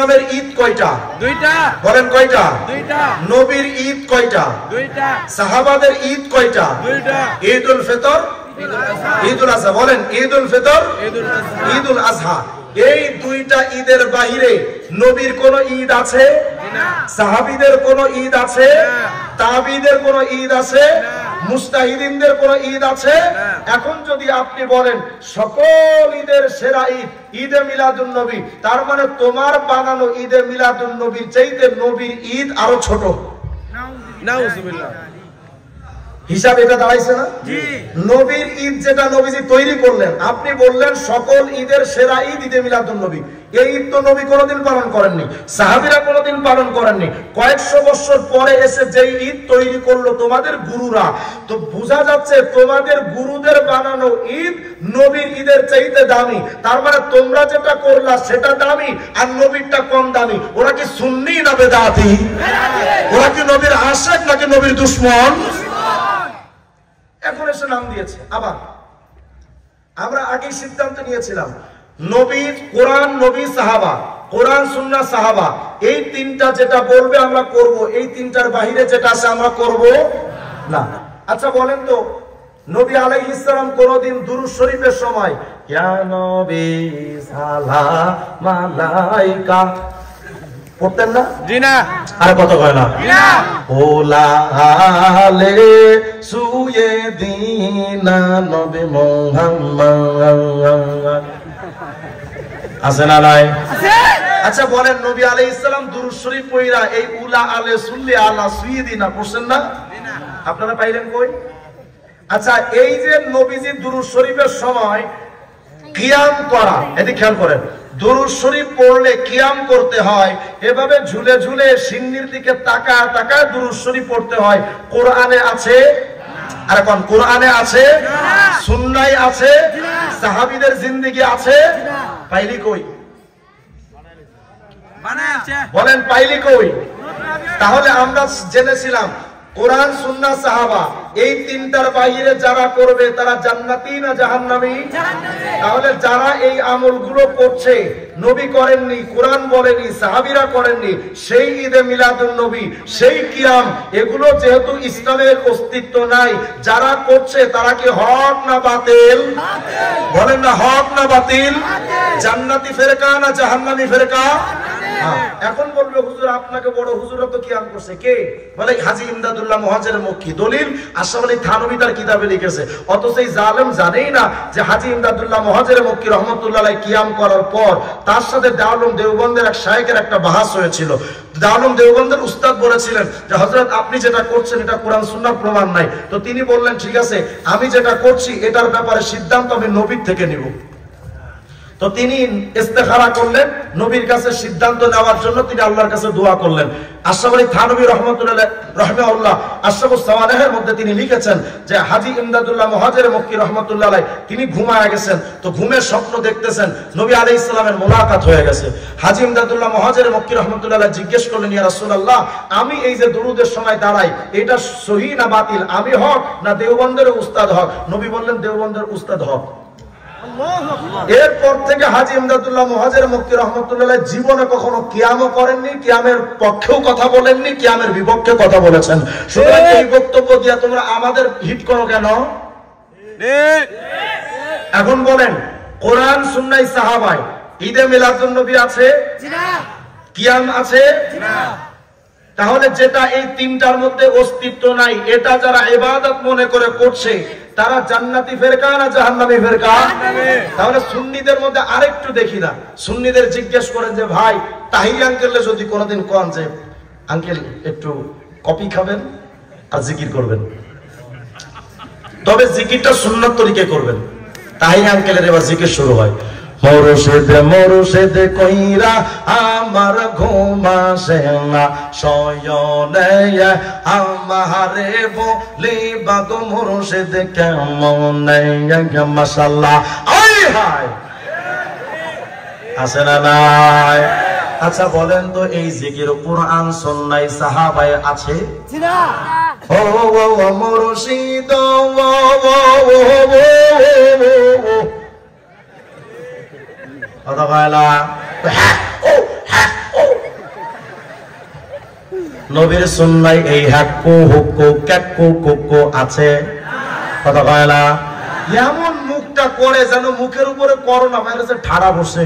ইসলামের ঈদ কয়টা? দুইটা। বলেন কয়টা? দুইটা। নবীর ঈদ কয়টা? দুইটা। সাহাবাদের ঈদ কয়টা? দুইটা। ঈদুল ফিতর, ঈদুল আজহা। বলেন ঈদুল ফিতর, ঈদুল আজহা। এই দুইটা ঈদের বাহিরে নবীর কোন ঈদ আছে? সাহাবীদের কোন ঈদ আছে? তাবিদের কোন ঈদ আছে? মুস্তাহিদিনদের কোন ঈদ আছে? এখন যদি আপনি বলেন সকল ঈদের সেরা ঈদ ঈদে মিলাদুন নবী, তার মানে তোমার বানানো ঈদে মিলাদুন নবীর চাইতে নবীর ঈদ আরো ছোট। নাউজুবিল্লাহ। হিসাব এটা দাঁড়াইছে না? নবীর ঈদ যেটা নবীজি তৈরি করলেন, আপনি বললেন সকল ঈদের সেরা ঈদ ঈদে মিলাদুন নবী। এই ঈদ তো নবী কোনোদিন পালন করেননি, সাহাবীরা কোনোদিন পালন করেননি। কয়েকশো বছর পরে এসে যেই ঈদ তৈরি করলো তোমাদের গুরুরা, তো বোঝা যাচ্ছে তোমাদের গুরুদের বানানো ঈদ নবীর ঈদের চাইতে দামি। তার মানে তোমরা যেটা করলা সেটা দামি আর নবীরটা কম দামি। ওরা কি সুন্নি না বেদাতি? ওরা কি নবীর আশিক নাকি নবীর দুশমন? এখন এসে নাম দিয়েছে। আবার আমরা আগেই সিদ্ধান্ত নিয়েছিলাম নবী, কোরআন, নবী, সাহাবা, কোরআন, সুন্নাহ, সাহাবা, এই তিনটা যেটা বলবে আমরা করব, এই তিনটার বাইরে যেটা আছে আমরা করব না। আচ্ছা বলেন তো, নবী আলাইহিস সালাম কোনদিন দুরূদ শরীফের সময় ইয়া নবী সালাম আলাইকা পড়তেন না? জি না। আর কত কয় না? জি না। ওলালে সুয়ে দিনা নবী মুহাম্মদ আছে না নাই? আছে। আচ্ছা বলেন নবী আলাইহিস সালাম দুরূদ শরীফ পড়া এই উলা আলে সুল্লি আলা সুয়ে দিনা পড়ছেন না? আপনারা পাইলেন কই? আচ্ছা এই যে নবীজি দুরূদ শরীফের সময় কিয়াম করা, এটি খেয়াল করেন, দুরূদ শরীফ পড়লে কিয়াম করতে হয়, এভাবে ঝুলে ঝুলে সিন্নির দিকে তাকায় তাকায় দুরূদ শরীফ পড়তে হয়। কোরআনে আছে? আর কোন কোরআনে আছে? সুন্নায় আছে? সাহাবীদের জিন্দেগি আছে? পাইলি কই? বলেন পাইলি কই? তাহলে আমরা জেনেছিলাম কোরআন, সুন্নাহ, সাহাবা এই তিনটার বাইরে যারা করবে তারা জান্নাতি না জাহান্নামী? তাহলে যারা এই আমলগুলো করছে, নবী করেননি, কোরআন বলেনি, সাহাবীরা করেননি, সেই ঈদে মিলাদুন নবী, সেই কিয়াম, এগুলো যেহেতু ইসলামের অস্তিত্ব নাই, যারা করছে তারা কি হক না বাতিল? বলেন না হক না বাতিল? জান্নাতি ফেরকা না জাহান্নামী ফেরকা? এখন বলবে হুজুর আপনাকে বড় হুজুরা তো কিয়াম করছে কে? বলে হাজী ইমদাদুল্লাহ মুহাজির মক্কি। দলিল আশরাফ আলী থানভী তার কিতাবে লিখেছে। অথচ এই জালেম জানেই না যে হাজী ইমদাদুল্লাহ মুহাজির মক্কি রহমাতুল্লাহ আলাইহি কিয়াম করার পর তার সাথে দারুল উলুম দেওবন্দের এক শায়েখের একটা বাহাস হয়েছিল। দারুল উলুম দেওবন্দের উস্তাদ বলেছিলেন যে হযরত আপনি যেটা করছেন এটা কোরআন সুন্নাহর প্রমাণ নাই। তো তিনি বললেন ঠিক আছে, আমি যেটা করছি এটার ব্যাপারে সিদ্ধান্ত আমি নবীর থেকে নিব। তো তিনি ইস্তেখারা করলেন, নবীর কাছে সিদ্ধান্ত নেওয়ার জন্য তিনি আল্লাহর কাছে দোয়া করলেন। আশরাফ আলী থানভী রাহমাতুল্লাহ রাহিমাহুল্লাহ আশরাফুস সাওয়ালিহের মধ্যে তিনি লিখেছেন যে হাজী ইমদাদুল্লাহ মুহাজির মক্কি রাহমাতুল্লাহ আলাইহি তিনি ঘুমায় গেছেন, তো ঘুমের স্বপ্ন দেখতেছেন নবী আলাইহিস সালামের মোলাকাত হয়ে গেছে। হাজী ইমদাদুল্লাহ মুহাজির মক্কি রাহমাতুল্লাহ আলাইহি জিজ্ঞেস করলেন ইয়া রাসূলুল্লাহ, আমি এই যে দুরুদের সময় দাঁড়াই এটা সহিহ না বাতিল, আমি হক না দেওবন্দের উস্তাদ হক? নবী বললেন দেওবন্দের উস্তাদ হক। এরপর থেকে হাজী ইমদাদুল্লাহ মুহাজির মক্কি রাহমাতুল্লাহ জীবনে কখনো কিয়ামও করেননি, কিয়ামের পক্ষেও কথা বলেননি, কিয়ামের বিপক্ষে কথা বলেছেন। সুতরাং এই বক্তব্য দিয়া তোমরা আমাদের হিট করো কেন? এখন বলেন কোরআন, সুন্নাহ, সাহাবায় ঈদে মিলাদুন নবী আছে? কিয়াম আছে? তাহলে যেটা এই তিনটার মধ্যে অস্তিত্ব নাই, এটা যারা ইবাদত মনে করে করছে তারা জান্নাতি ফেরকা না জাহান্নামী ফেরকা? তাহলে সুন্নিদের মধ্যে আরেকটু দেখি না, সুন্নিদের জিজ্ঞেস করেন যে ভাই তাহির আঙ্কেল যদি কোনোদিন কোন যে আঙ্কেল একটু কফি খাবেন আর জিকির করবেন, তবে জিকিরটা সুন্নাত তরিকে করবেন। তাহির আঙ্কেলের এবার জিকির শুরু হয়, মুর্শিদে মুর্শিদে কইরা আমার ঘুম আসে না, শয়নে আমারে বলিবা গো মুর্শিদ কেমন মাশাআল্লাহ। আই হায় আছে না নাই? আচ্ছা বলেন তো এই জিকির কোরআন সুন্নাহ সাহাবায়ে আছে? না। ও মুর্শিদ ও নবীর সুন্নায় এই হাক্কু হুক্কু ক্যাক্কু কুক্কু আছে? কথা কয় না? এমন মুখটা করে যেন মুখের উপরে করোনা ভাইরাসের ঠাড়া বসে।